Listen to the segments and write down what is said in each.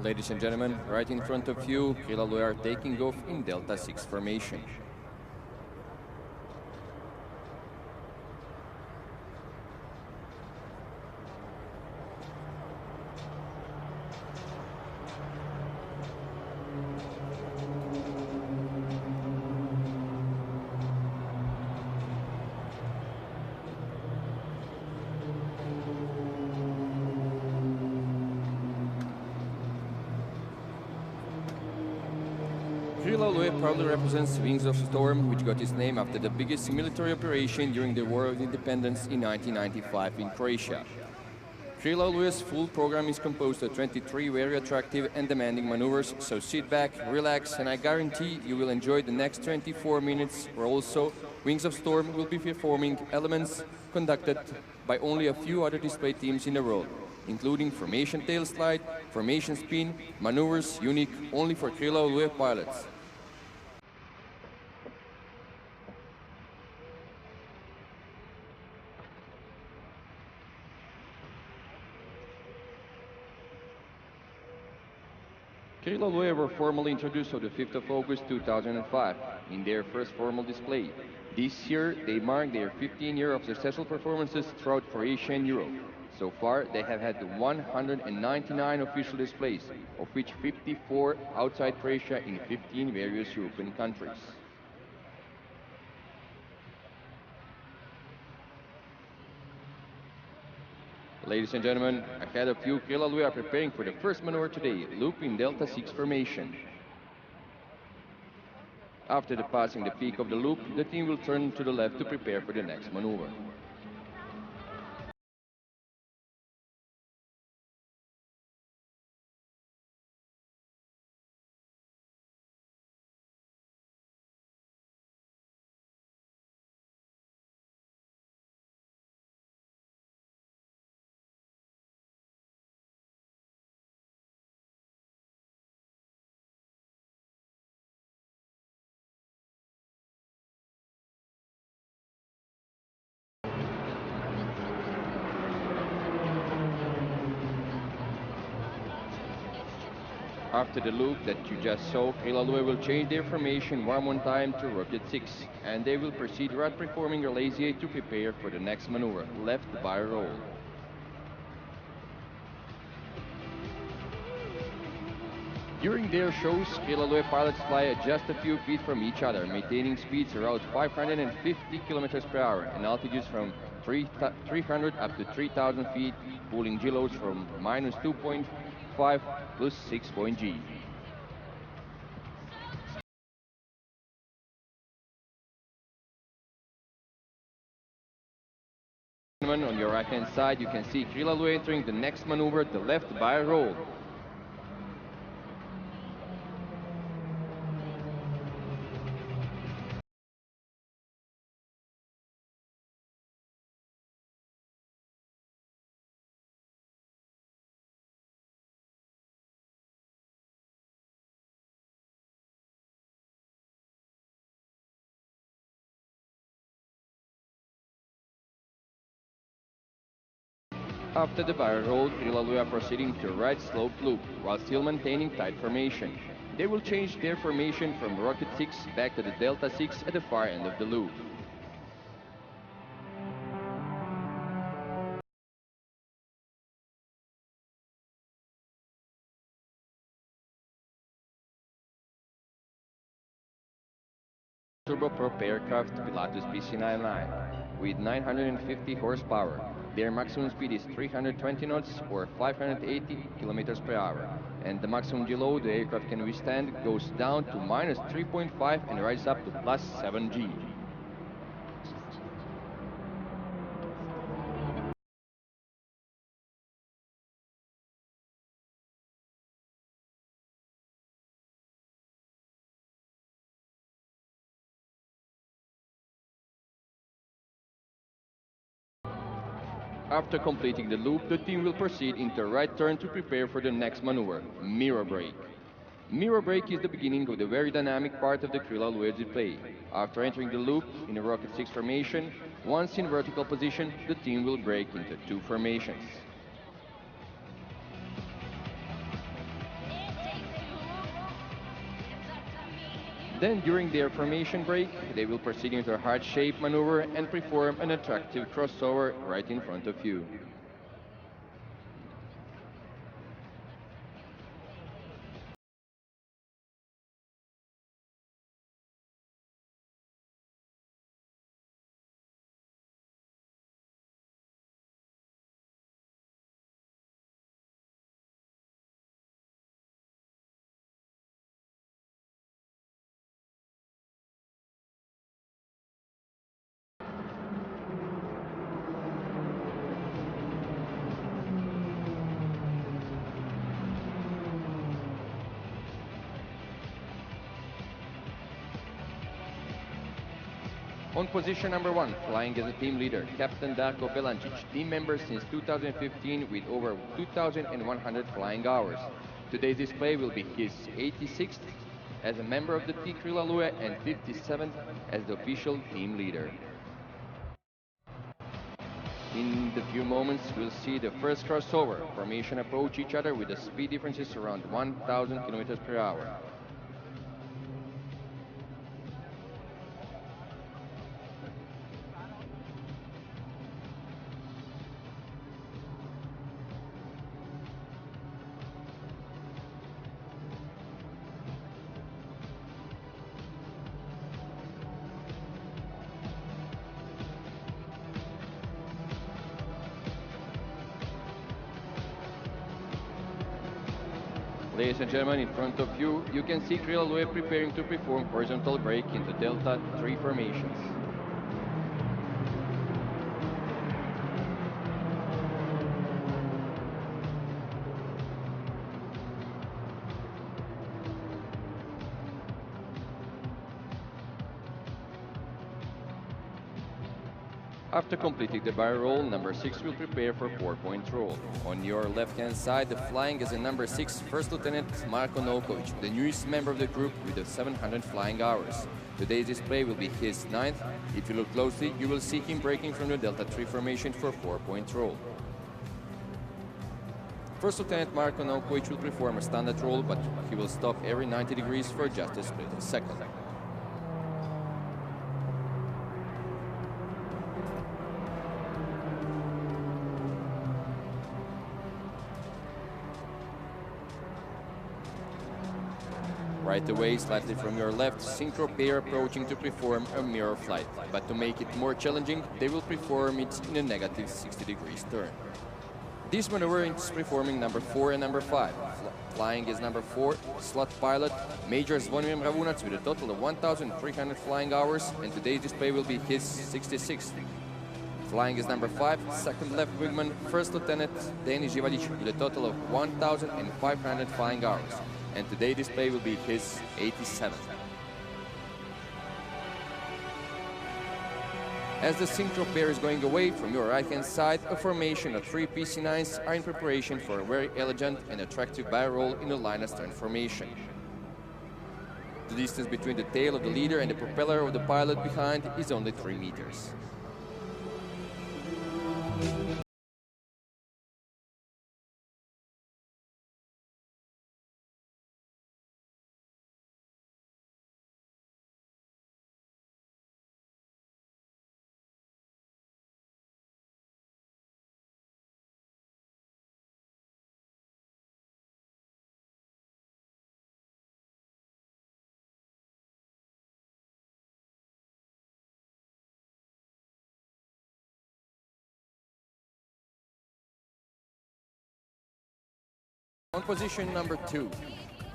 Ladies and gentlemen, right in front of you, Krila Oluje are taking off in Delta 6 formation. Krila Oluje proudly represents Wings of Storm, which got its name after the biggest military operation during the War of Independence in 1995 in Croatia. Krila Oluje's full program is composed of 23 very attractive and demanding maneuvers, so sit back, relax, and I guarantee you will enjoy the next 24 minutes, where also Wings of Storm will be performing elements conducted by only a few other display teams in the world, including formation tail slide, formation spin, maneuvers unique only for Krila Oluje pilots. Krila Oluje were formally introduced on the 5th of August 2005 in their first formal display. This year, they mark their 15th year of successful performances throughout Croatia and Europe. So far, they have had 199 official displays, of which 54 outside Croatia in 15 various European countries. Ladies and gentlemen, ahead of you, Krila Oluje are preparing for the first maneuver today, loop in Delta 6 formation. After the passing the peak of the loop, the team will turn to the left to prepare for the next maneuver. After the loop that you just saw, Krila Oluje will change their formation one time to rocket 6, and they will proceed right performing a lazy 8 to prepare for the next maneuver, left by roll. During their shows, Krila Oluje pilots fly at just a few feet from each other, maintaining speeds around 550 kilometers per hour and altitudes from 300 up to 3,000 feet, pulling G loads from minus 2.5 plus 6.G. On your right hand side, you can see Krila Oluje entering the next maneuver, the left by roll. After the barrel roll, Krila Oluje are proceeding to right slope loop, while still maintaining tight formation. They will change their formation from rocket 6 back to the Delta 6 at the far end of the loop. Turboprop aircraft Pilatus PC-9M with 950 horsepower. Their maximum speed is 320 knots or 580 kilometers per hour, and the maximum G load the aircraft can withstand goes down to minus 3.5 and rises up to plus 7G. After completing the loop, the team will proceed into right turn to prepare for the next maneuver, mirror brake. Mirror brake is the beginning of the very dynamic part of the Krila Oluje display. After entering the loop in a rocket 6 formation, once in vertical position, the team will break into 2 formations. Then, during their formation break, they will proceed into a heart-shaped maneuver and perform an attractive crossover right in front of you. On position number 1, flying as a team leader, Captain Darko Belancic, team member since 2015 with over 2,100 flying hours. Today's display will be his 86th as a member of the team Krila Oluje and 57th as the official team leader. In the few moments, we'll see the first crossover. Formation approach each other with the speed differences around 1,000 km per hour. Ladies and gentlemen, in front of you, you can see Krila Oluje preparing to perform horizontal break into Delta 3 formations. After completing the barrel roll, number 6 will prepare for 4-point roll. On your left-hand side, the flying is a number 6 First Lieutenant Marko Novkovic, the newest member of the group with the 700 flying hours. Today's display will be his 9th. If you look closely, you will see him breaking from the Delta 3 formation for 4-point roll. First Lieutenant Marko Novkovic will perform a standard roll, but he will stop every 90 degrees for just a split second. Right away, slightly from your left, synchro pair approaching to perform a mirror flight. But to make it more challenging, they will perform it in a negative 60 degrees turn. This maneuver is performing number 4 and number 5. Flying is number 4, slot pilot, Major Zvonimir Mravunac with a total of 1,300 flying hours, and today's display will be his 66th. Flying is number 5, second left wingman, First Lieutenant Denis Živadić with a total of 1,500 flying hours. And today's display will be his 87th. As the synchro pair is going away, from your right-hand side, a formation of 3 PC-9s are in preparation for a very elegant and attractive barrel roll in a line astern formation. The distance between the tail of the leader and the propeller of the pilot behind is only 3 meters. On position number 2,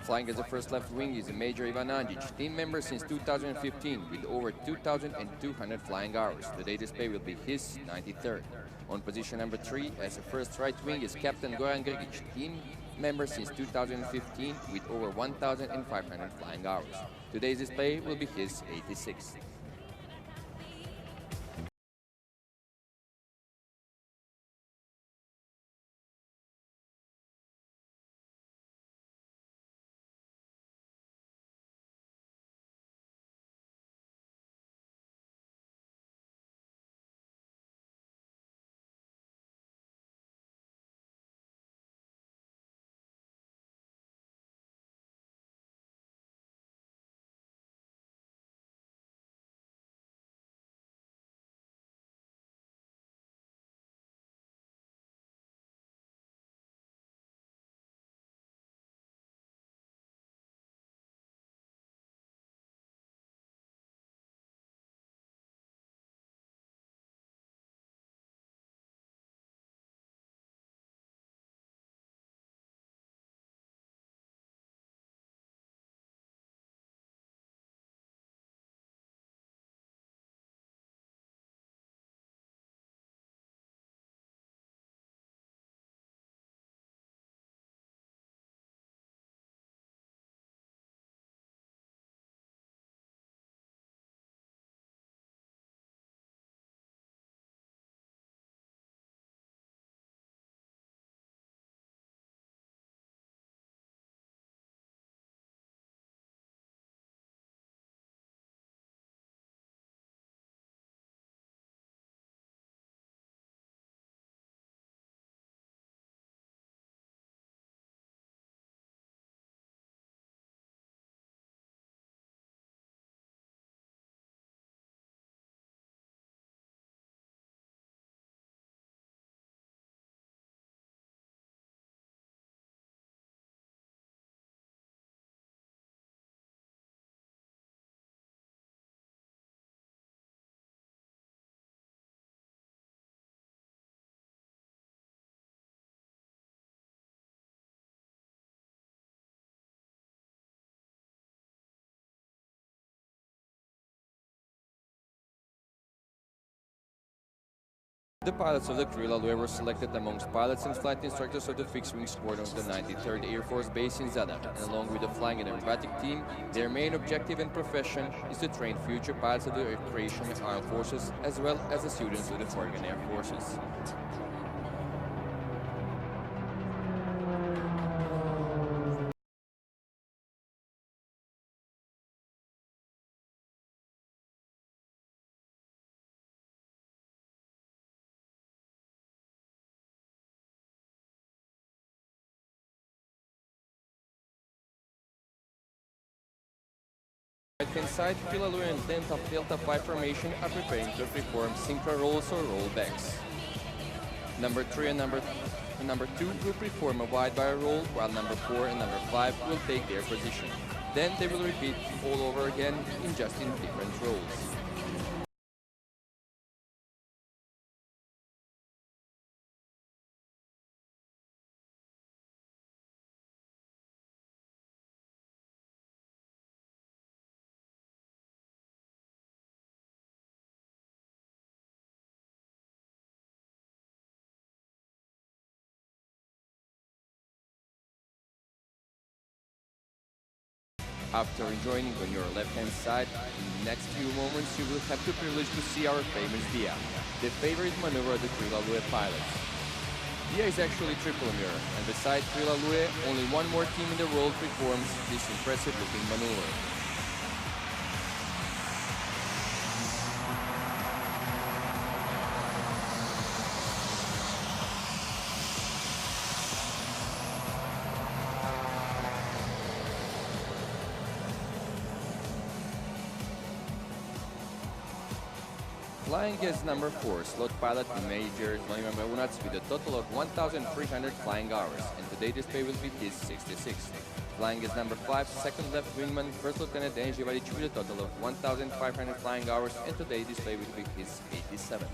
flying as the first left wing is Major Ivan Andjic, team member since 2015 with over 2,200 flying hours. Today's display will be his 93rd. On position number 3, as the first right wing is Captain Goran Grgic, team member since 2015 with over 1,500 flying hours. Today's display will be his 86th. The pilots of the Krila Oluje were selected amongst pilots and flight instructors of the fixed-wing squadron of the 93rd Air Force base in Zeltweg, and along with the flying and aerobatic team, their main objective and profession is to train future pilots of the Croatian Air Forces as well as the students of the Croatian Air Forces. Right-hand side, Krila Oluje and Delta 5 formation are preparing to perform synchro rolls or rollbacks. Number 3 and number 2 will perform a wide barrel roll, while number 4 and number 5 will take their position. Then they will repeat all over again in different rolls. After joining on your left-hand side, in the next few moments you will have the privilege to see our famous Dia, the favorite maneuver of the Krila Oluje pilots. Dia is actually triple mirror, and besides Krila Oluje, only one more team in the world performs this impressive-looking maneuver. Flying as number 4, slot pilot Major Unats with a total of 1,300 flying hours, and today display will be his 66th. Flying as number 5, second left wingman, First Lieutenant Dejan with a total of 1,500 flying hours, and today display will be his 87th.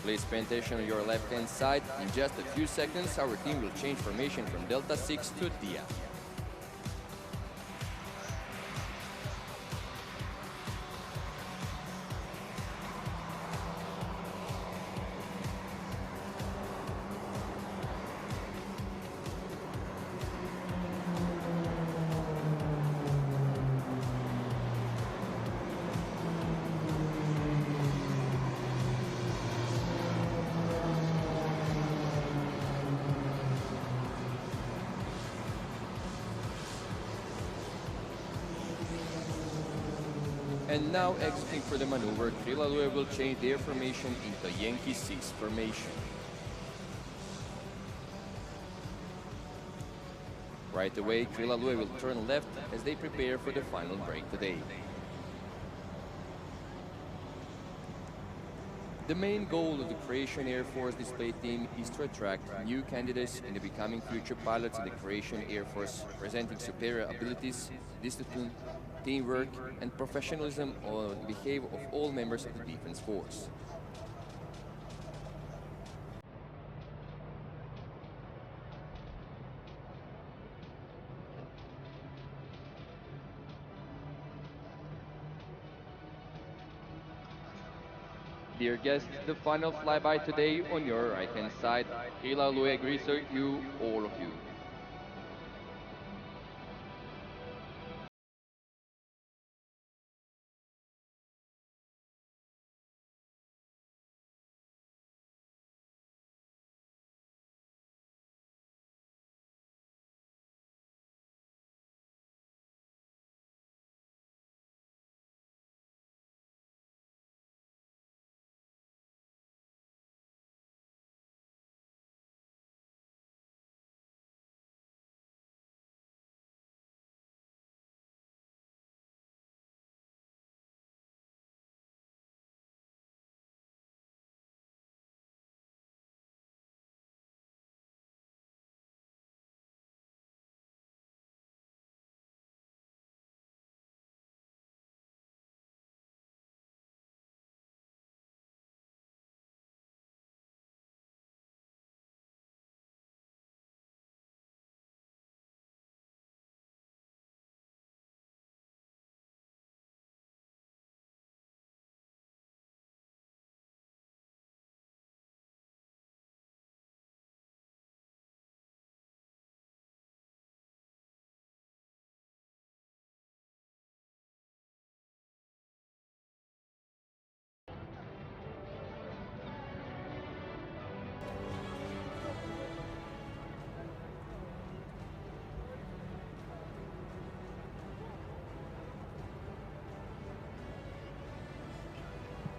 Please pay attention on your left-hand side. In just a few seconds, our team will change formation from Delta 6 to Dia. And now exiting for the maneuver, Krila Oluje will change their formation into Yankee 6 formation. Right away, Krila Oluje will turn left as they prepare for the final break today. The main goal of the Croatian Air Force display team is to attract new candidates in the becoming future pilots of the Croatian Air Force, presenting superior abilities, discipline, teamwork, and professionalism on the behalf of all members of the defense force. Dear guests, the final flyby today on your right-hand side. Krila Oluje greets you, all of you.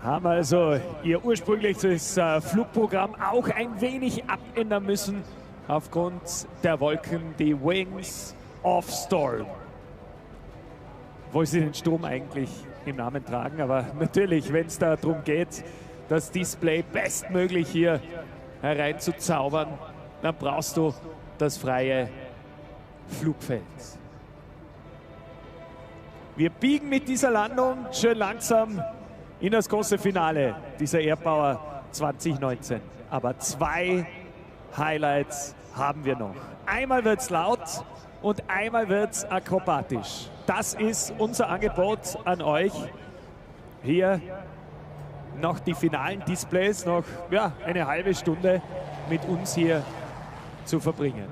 Haben also ihr ursprüngliches Flugprogramm auch ein wenig abändern müssen aufgrund der Wolken, die Wings of Storm. Obwohl sie den Sturm eigentlich im Namen tragen, aber natürlich, wenn es darum geht, das Display bestmöglich hier hereinzuzaubern, dann brauchst du das freie Flugfeld. Wir biegen mit dieser Landung schön langsam in das große Finale dieser AIRPOWER 2019. Aber zwei Highlights haben wir noch. Einmal wird es laut und einmal wird es akrobatisch. Das ist unser Angebot an euch. Hier noch die finalen Displays, noch eine halbe Stunde mit uns hier zu verbringen.